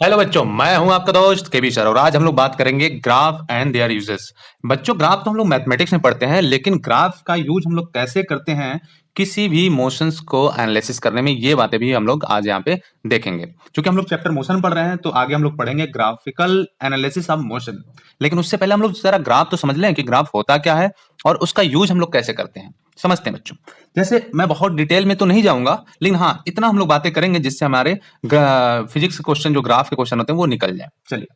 Hello बच्चों, मैं हूं आपका दोस्त केबी सर और आज हम लोग बात करेंगे ग्राफ एंड देयर यूजेस। बच्चों, ग्राफ तो हम लोग मैथमेटिक्स में पढ़ते हैं, लेकिन ग्राफ का यूज हम लोग कैसे करते हैं किसी भी मोशंस को एनालिसिस करने में, ये बातें भी हम लोग आज यहाँ पे देखेंगे। क्योंकि हम लोग चैप्टर मोशन पढ़ रहे हैं तो आगे हम लोग पढ़ेंगे ग्राफिकल एनालिसिस ऑफ मोशन। लेकिन उससे पहले हम लोग जरा ग्राफ तो समझ लें कि ग्राफ होता क्या है और उसका यूज हम लोग कैसे करते हैं। समझते हैं बच्चों। जैसे मैं बहुत डिटेल में तो नहीं जाऊंगा, लेकिन हाँ इतना हम लोग बातें करेंगे जिससे हमारे फिजिक्स क्वेश्चन जो ग्राफ के क्वेश्चन होते हैं वो निकल जाए। चलिए,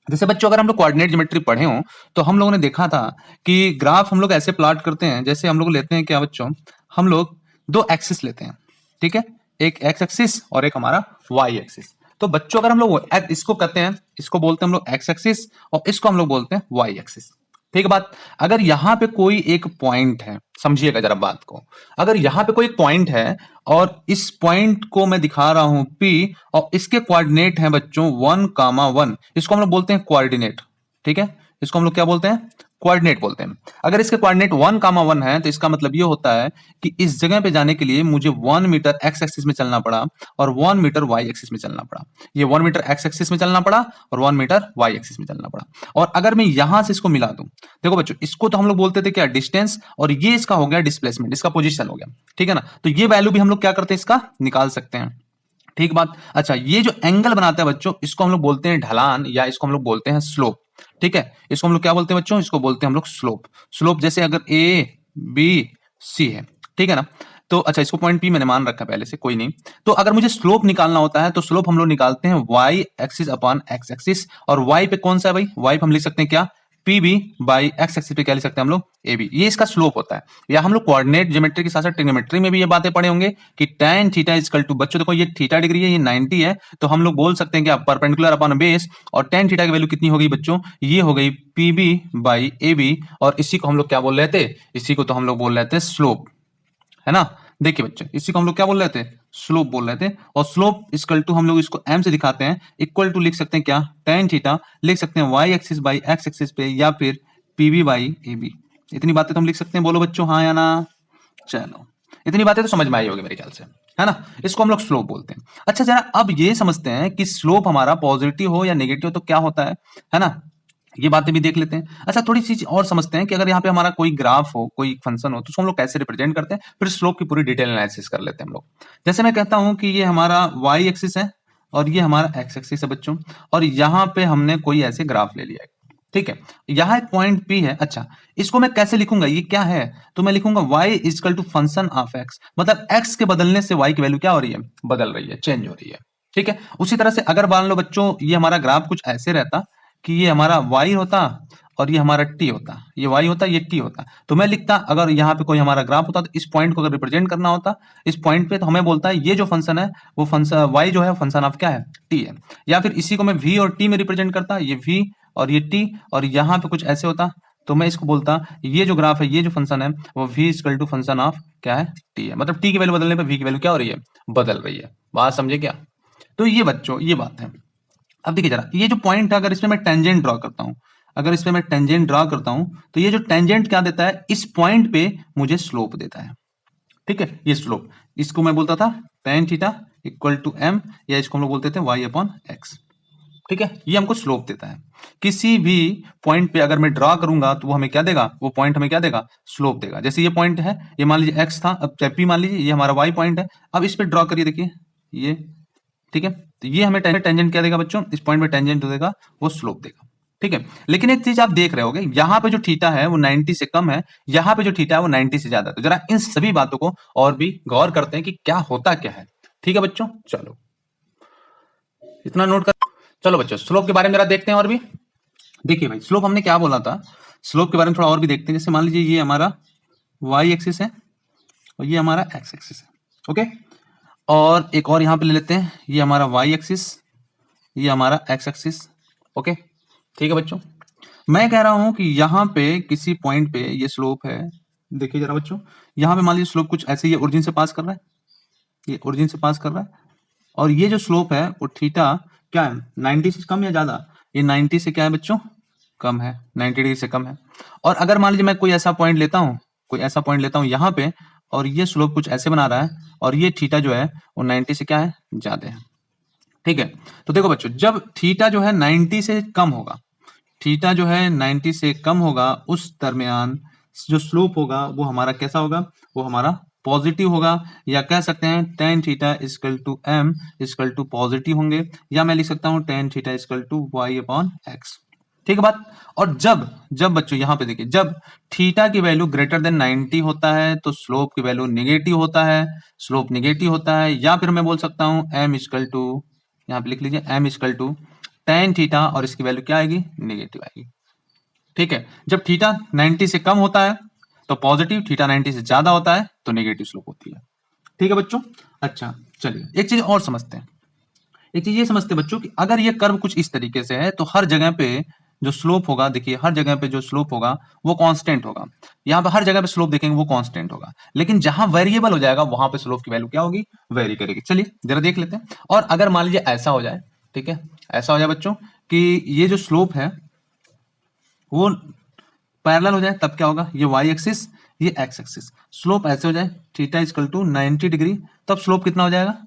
जैसे बच्चों अगर हम लोग कोऑर्डिनेट ज्योमेट्री पढ़े हो तो हम लोगों ने देखा था कि ग्राफ हम लोग ऐसे प्लॉट करते हैं। जैसे हम लोग लेते हैं क्या बच्चों, हम लोग दो एक्सिस लेते हैं, ठीक है, एक एक्स एक्सिस और एक हमारा वाई एक्सिस। तो बच्चों अगर हम लोग इसको कहते हैं, इसको बोलते हैं हम लोग एक्स एक्सिस और इसको हम लोग बोलते हैं वाई एक्सिस। ठीक है बात। अगर यहां पे कोई एक पॉइंट है, समझिएगा जरा बात को, अगर यहां पे कोई एक पॉइंट है और इस पॉइंट को मैं दिखा रहा हूं P और इसके कोऑर्डिनेट हैं बच्चों 1,1, इसको हम लोग बोलते हैं कोऑर्डिनेट। ठीक है, इसको हम लोग क्या बोलते हैं, कोऑर्डिनेट बोलते हैं। अगर इसके कोऑर्डिनेट 1,1 है तो इसका मतलब ये होता है कि इस जगह पे जाने के लिए मुझे 1 मीटर एक्स एक्सिस में चलना पड़ा और 1 मीटर वाई एक्सिस में चलना पड़ा। ये 1 मीटर एक्स एक्सिस में चलना पड़ा और 1 मीटर वाई एक्सिस में चलना पड़ा। और अगर मैं यहां से इसको मिला दूं, देखो बच्चों, इसको तो हम लोग बोलते थे क्या, डिस्टेंस, और ये इसका हो गया डिस्प्लेसमेंट, इसका पोजीशन हो गया। ठीक है ना, तो ये वैल्यू भी हम लोग क्या करते हैं, इसका निकाल सकते हैं। ठीक बात। अच्छा, ये जो एंगल बनाता है बच्चों, इसको हम लोग बोलते हैं ढलान या इसको हम लोग बोलते हैं स्लोप। ठीक है, इसको हम लोग क्या बोलते हैं बच्चों, इसको बोलते हैं हम लोग स्लोप। स्लोप जैसे अगर ए बी सी है, ठीक है ना, तो अच्छा इसको पॉइंट पी मैंने मान रखा है पहले से, कोई नहीं। तो अगर मुझे स्लोप निकालना होता है तो स्लोप हम लोग निकालते हैं Y axis upon X axis. और वाई पे कौन सा है भाई, वाई पे हम लिख सकते हैं क्या, P B by X axis पे क्या लिख सकते हैं हम लोग, ए बी। ये इसका स्लोप होता है। या हम लोग कोऑर्डिनेट ज्योमेट्री के साथ साथ ट्रिग्नोमेट्री में भी ये बातें पढ़े होंगे कि tan थीटा इजकल टू, बच्चों देखो ये थीटा डिग्री है, ये 90 है, तो हम लोग बोल सकते हैं कि परपेंडिकुलर अपॉन बेस, और tan थीटा की वैल्यू कितनी हो गई बच्चों, ये हो गई P B by A B. और इसी को हम लोग क्या बोल रहे थे, इसी को तो हम लोग बोल रहे थे स्लोप, है ना। देखिए बच्चों, इसी को हम लोग क्या बोल रहे थे, स्लोप बोल रहे थे। और स्लोप इक्वल टू हम लोग इसको m से दिखाते हैं, इक्वल टू लिख सकते हैं क्या, tan थीटा, लिख सकते हैं y axis by x axis पे, या फिर pb बाई ab। इतनी बातें तो हम लिख सकते हैं, बोलो बच्चों हाँ या ना। चलो, इतनी बातें तो समझ में आई होगी मेरे ख्याल से, है ना। इसको हम लोग स्लोप बोलते हैं। अच्छा जरा अब ये समझते हैं कि स्लोप हमारा पॉजिटिव हो या नेगेटिव तो क्या होता है ना, ये बातें भी देख लेते हैं। अच्छा थोड़ी चीज और समझते हैं कि अगर यहाँ पे हमारा कोई ग्राफ हो, कोई फंक्शन हो, तो उसको हम लोग कैसे रिप्रेजेंट करते हैं, फिर स्लोप की पूरी डिटेल एनालिसिस कर लेते हैं हम लोग। जैसे मैं कहता हूं कि ये हमारा वाई एक्सिस है और ये हमारा एक्स एक्सिस है बच्चों, और यहाँ पे हमने कोई ऐसे ग्राफ ले लिया है, ठीक है, यहाँ एक पॉइंट P है। अच्छा, इसको मैं कैसे लिखूंगा, ये क्या है, तो मैं लिखूंगा y equal to function of x, मतलब x के बदलने से y की वैल्यू क्या हो रही है, बदल रही है, चेंज हो रही है। ठीक है, उसी तरह से अगर मान लो बच्चों ये हमारा ग्राफ कुछ ऐसे रहता कि ये हमारा y होता और ये हमारा t होता, ये y होता ये t होता, तो मैं लिखता, अगर यहाँ पे कोई हमारा ग्राफ होता तो इस पॉइंट को अगर रिप्रेजेंट करना होता इस पॉइंट पे, तो हमें बोलता है ये जो फंक्शन है वो फंक्शन y जो है फंक्शन ऑफ क्या है, t है। या फिर इसी को मैं v और t में रिप्रेजेंट करता, ये v और ये t, और यहाँ पे कुछ ऐसे होता, तो मैं इसको बोलता ये जो ग्राफ है, ये जो फंक्शन है वो v equal to function of क्या है, t है। मतलब t की वैल्यू बदलने पे v की वैल्यू क्या हो रही है, बदल रही है। बात समझे क्या। तो ये बच्चों ये बात है। अब देखिए जरा, ये जो पॉइंट है, अगर इसमें मैं टेंजेंट ड्रॉ करता हूं, अगर इसमें मैं टेंजेंट ड्रॉ करता हूं, तो ये जो टेंजेंट क्या देता है, इस पॉइंट पे मुझे स्लोप देता है। ठीक है, ये स्लोप, इसको मैं बोलता था tan theta equal to m, या इसको हम लोग बोलते थे y अपॉन x। ठीक है, ये हमको स्लोप देता है। किसी भी पॉइंट पे अगर मैं ड्रॉ करूंगा तो वो हमें क्या देगा, वो पॉइंट हमें क्या देगा, स्लोप देगा। जैसे ये पॉइंट है, ये मान लीजिए x था, अब p मान लीजिए ये हमारा y पॉइंट है, अब इस पे ड्रॉ करिए, देखिए ये, ठीक है, तो ये हमें टेंजेंट क्या देगा बच्चों, इस पॉइंट में टेंजेंट देगा, वो स्लोप देगा। ठीक है, लेकिन एक चीज आप देख रहे होगे, यहाँ पे जो थीटा है वो 90 से कम है, यहाँ पे जो थीटा है वो 90 से ज्यादा है। तो जरा इन सभी बातों को और भी गौर करते हैं कि क्या होता क्या है। ठीक है बच्चों, चलो इतना नोट कर। चलो बच्चों, स्लोप के बारे में जरा देखते हैं और भी। देखिए भाई, स्लोप हमने क्या बोला था, स्लोप के बारे में थोड़ा और भी देखते हैं। जैसे मान लीजिए ये हमारा y एक्सिस है और ये हमारा x एक्सिस है, ओके। और एक और यहां पे ले लेते हैं, ये हमारा y एक्सिस, ये हमारा x एक्सिस, ओके। ठीक है बच्चों, मैं कह रहा हूं कि यहां पे किसी पॉइंट पे ये स्लोप है। देखिए जरा बच्चों, यहां पे मान लीजिए स्लोप कुछ ऐसे, ये ओरिजिन से पास कर रहा है, ये ओरिजिन से पास कर रहा है, और ये जो स्लोप है वो थीटा क्या है, 90 से कम या ज्यादा, ये 90 से क्या है बच्चों, कम है, 90 डिग्री से कम है। और अगर मान लीजिए मैं कोई ऐसा पॉइंट लेता हूं, कोई ऐसा पॉइंट लेता हूं यहाँ पे, और ये स्लोप कुछ ऐसे बना रहा है, और ये थीटा जो है वो 90 से क्या है, ज्यादा है। ठीक है। तो देखो बच्चों, जब थीटा जो है 90 से कम होगा, थीटा जो है 90 से कम होगा, उस दरमियान जो स्लोप होगा वो हमारा कैसा होगा, वो हमारा पॉजिटिव होगा, या कह सकते हैं tan theta equal to M equal to positive होंगे, या मैं लिख सकता हूं tan theta equal to Y upon X. ठीक है बात। और जब जब बच्चों यहां पे देखिए, जब थीटा की वैल्यू ग्रेटर देन 90 होता है तो स्लोप की वैल्यू निगेटिव होता है, स्लोप निगेटिव होता है, या फिर मैं बोल सकता हूं एम इक्वल टू, यहाँ पे लिख लीजिए M equal to tan theta, और इसकी वैल्यू क्या आएगी, निगेटिव आएगी। ठीक है। जब थीटा 90 से कम होता है तो पॉजिटिव, थीटा 90 से ज्यादा होता है तो नेगेटिव स्लोप होती है। ठीक है बच्चों। अच्छा, चलिए एक चीज और समझते हैं। एक चीज ये समझते हैं बच्चों कि अगर ये कर्व कुछ इस तरीके से है तो हर जगह पे जो स्लोप होगा, देखिए हर जगह पे जो स्लोप होगा वो कांस्टेंट होगा। यहाँ पे हर जगह पे स्लोप देखेंगे वो कांस्टेंट होगा, लेकिन जहां वेरिएबल हो जाएगा वहां पे स्लोप की वैल्यू क्या होगी, वेरी करेगी। चलिए जरा देख लेते हैं। और अगर मान लीजिए ऐसा हो जाए, ठीक है, ऐसा हो जाए बच्चों कि ये जो स्लोप है वो पैरेलल हो जाए, तब क्या होगा, ये वाई एक्सिस ये एक्स एक्सिस, स्लोप ऐसे हो जाए थीटा इक्वल टू 90 डिग्री, तब स्लोप कितना हो जाएगा,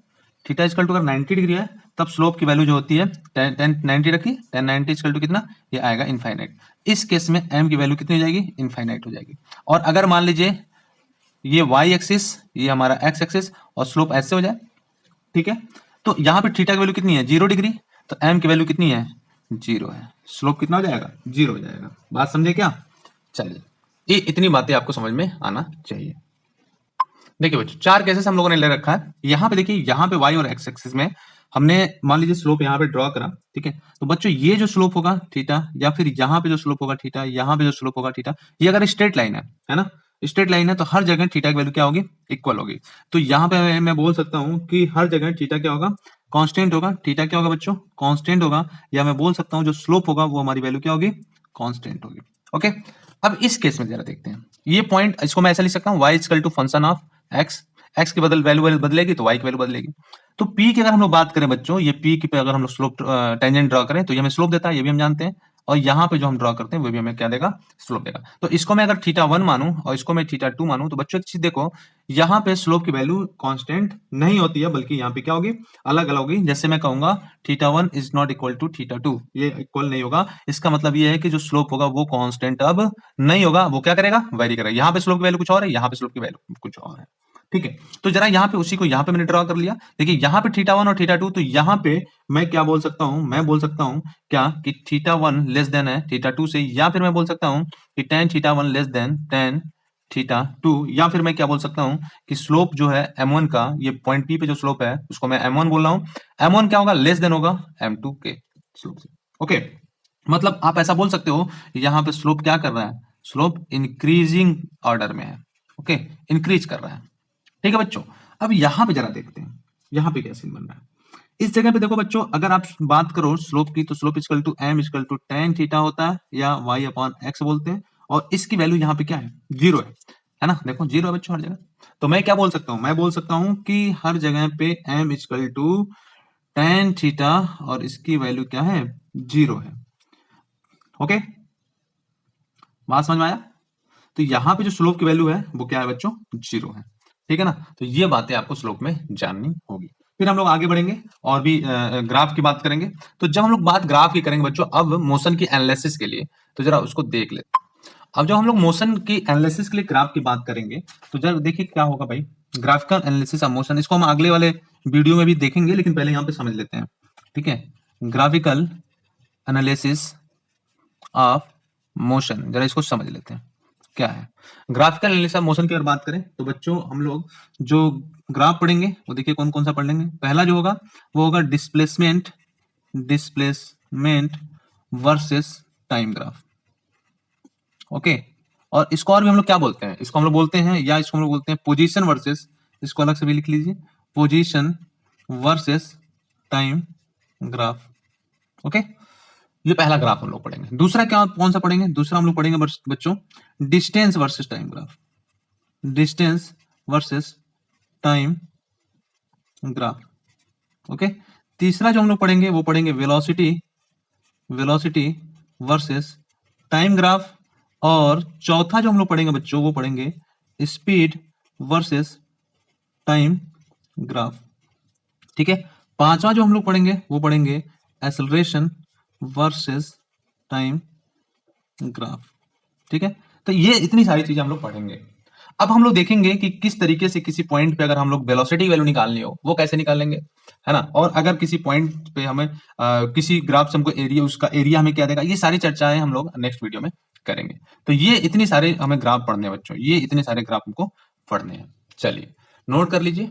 थीटा इक्वल टू अगर 90 डिग्री है तब स्लोप की वैल्यू जो होती है टेन 90 रखी, टेन 90 इक्वल टू कितना, ये आएगा इनफाइनाइट। इस केस में एम की वैल्यू कितनी हो जाएगी, इनफाइनाइट हो जाएगी। और अगर मान लीजिए ये वाई एक्सिस ये हमारा एक्स एक्सिस और स्लोप ऐसे हो जाए, ठीक है, तो यहाँ पे थीटा की वैल्यू कितनी है, 0 डिग्री, तो एम की वैल्यू कितनी है, 0 है, स्लोप कितना हो जाएगा, 0 हो जाएगा। बात समझे क्या। चलिए, ये इतनी बातें आपको समझ में आना चाहिए। देखिए बच्चों, चार केसेस हम लोगों ने ले रखा है। यहाँ पे देखिए, यहाँ पे वाई और एक्स एक्सिस में हमने मान लीजिए स्लोप यहाँ पे ड्रॉ करा, ठीक है, तो बच्चों ये जो स्लोप होगा थीटा, या फिर यहाँ पे जो स्लोप होगा थीटा, यहाँ पे जो स्लोप होगा थीटा, ये अगर स्ट्रेट लाइन है ना, स्ट्रेट लाइन है तो हर जगह थीटा की वैल्यू क्या होगी, इक्वल होगी। तो यहाँ पे मैं बोल सकता हूँ कि हर जगह थीटा क्या होगा, कांस्टेंट होगा। थीटा क्या होगा बच्चों, कांस्टेंट होगा, या मैं बोल सकता हूँ जो स्लोप होगा वो हमारी वैल्यू क्या होगी, कांस्टेंट होगी। ओके। अब इस केस में जरा देखते हैं, ये पॉइंट इसको मैं ऐसा लिख सकता हूँ, y equal to function of X, X की बदल वैल्यू बदलेगी तो y की वैल्यू बदलेगी। तो p की अगर हम लोग बात करें बच्चों, ये p की पे अगर हम लोग स्लोप टेंजेंट ड्रॉ करें तो ये हमें स्लोप देता है, ये भी हम जानते हैं, और यहाँ पे जो हम ड्रॉ करते हैं वो भी हमें क्या देगा, स्लोप देगा। तो इसको मैं अगर थीटा 1 मानूं और इसको मैं थीटा 2 मानूं, तो बच्चों एक चीज देखो, यहाँ पे स्लोप की वैल्यू कांस्टेंट नहीं होती है, बल्कि यहाँ पे क्या होगी, अलग अलग होगी। जैसे मैं कहूंगा theta 1 is not equal to theta 2, ये इक्वल नहीं होगा। इसका मतलब ये है कि जो स्लोप होगा वो कांस्टेंट अब नहीं होगा, वो क्या करेगा, वेरी करेगा। यहाँ पे स्लोप की वैल्यू कुछ और है, यहाँ पे स्लोप की वैल्यू कुछ और है। ठीक है। तो जरा यहाँ पे उसी को यहाँ पे मैंने ड्रॉ कर लिया। देखिए यहाँ पे थीटा 1 और थीटा 2, तो यहाँ पे मैं क्या बोल सकता हूँ, मैं बोल सकता हूँ क्या कि थीटा 1 लेस देन है थीटा 2 से, या फिर मैं बोल सकता हूँ कि tan theta 1 less than tan theta 2, या फिर मैं क्या बोल सकता हूँ कि स्लोप जो है m1 का, ये पॉइंट P पे जो स्लोप है उसको मैं m1 बोल रहा हूँ, m1 क्या होगा, लेस देन होगा m2 के स्लोप से। ओके। मतलब आप ऐसा बोल सकते हो, यहाँ पे स्लोप क्या कर रहा है, स्लोप इंक्रीजिंग ऑर्डर में है। ओके, इंक्रीज कर रहा है। ठीक है बच्चों। अब यहाँ पे जरा देखते हैं, यहाँ पे क्या सीन बन रहा है। इस जगह पे देखो बच्चों, अगर आप बात करो स्लोप की, तो slope equal to M equal to tan theta होता है, या वाई अपॉन एक्स बोलते हैं, और इसकी वैल्यू यहाँ पे क्या है, 0 है ना, देखो 0 है बच्चों हर जगह। तो मैं क्या बोल सकता हूँ, मैं बोल सकता हूँ कि हर जगह पे M equal to tan theta और इसकी वैल्यू क्या है, 0 है। ओके, बात समझ में आया। तो यहाँ पे जो स्लोप की वैल्यू है वो क्या है बच्चों, 0 है। ठीक है ना। तो ये बातें आपको स्लोप में जाननी होगी। फिर हम लोग आगे बढ़ेंगे और भी ग्राफ की बात करेंगे। तो जब हम लोग बात ग्राफ की करेंगे बच्चों, अब मोशन की एनालिसिस के लिए, तो जरा उसको देख लेते हैं। अब जब हम लोग मोशन की एनालिसिस के लिए ग्राफ की बात करेंगे, तो जरा देखिए क्या होगा भाई, ग्राफिकल एनालिसिस ऑफ मोशन, इसको हम अगले वाले वीडियो में भी देखेंगे, लेकिन पहले यहाँ पे समझ लेते हैं। ठीक है, ग्राफिकल एनालिसिस ऑफ मोशन, जरा इसको समझ लेते हैं क्या है। ग्राफिकल एनालिसिस ऑफ मोशन की अगर बात करें तो बच्चों हम लोग जो ग्राफ पढ़ेंगे वो देखिए कौन कौन सा पढ़ लेंगे। पहला जो होगा वो होगा displacement, displacement versus time graph. Okay. और इसको और भी हम लोग क्या बोलते हैं, इसको हम लोग बोलते हैं, या इसको हम लोग बोलते हैं पोजीशन वर्सेस, इसको अलग से भी लिख लीजिए, position versus time graph. Okay, ये पहला ग्राफ हम लोग पढ़ेंगे। दूसरा क्या, कौन सा पढ़ेंगे, दूसरा हम लोग पढ़ेंगे बच्चों distance versus time graph, distance versus time graph. Okay. तीसरा जो हम लोग पढ़ेंगे वो पढ़ेंगे velocity, velocity versus time graph. और चौथा जो हम लोग पढ़ेंगे बच्चों वो पढ़ेंगे स्पीड वर्सेस टाइम ग्राफ। ठीक है। पांचवा जो हम लोग पढ़ेंगे वो पढ़ेंगे एक्सेलरेशन वर्सेस टाइम ग्राफ। ठीक है, तो ये इतनी सारी चीजें हम लोग पढ़ेंगे। अब हम लोग देखेंगे कि किस तरीके से किसी पॉइंट पे अगर हम लोग वेलोसिटी वैल्यू निकालनी हो वो कैसे निकालेंगे, है ना। और अगर किसी पॉइंट पे हमें किसी ग्राफ से हमको एरिया, उसका एरिया हमें क्या देगा, ये सारी चर्चाएं हम लोग नेक्स्ट वीडियो में करेंगे। तो ये इतनी सारे हमें ग्राफ पढ़ने हैं बच्चों, ये इतने सारे ग्राफ हमको पढ़ने हैं। चलिए नोट कर लीजिए।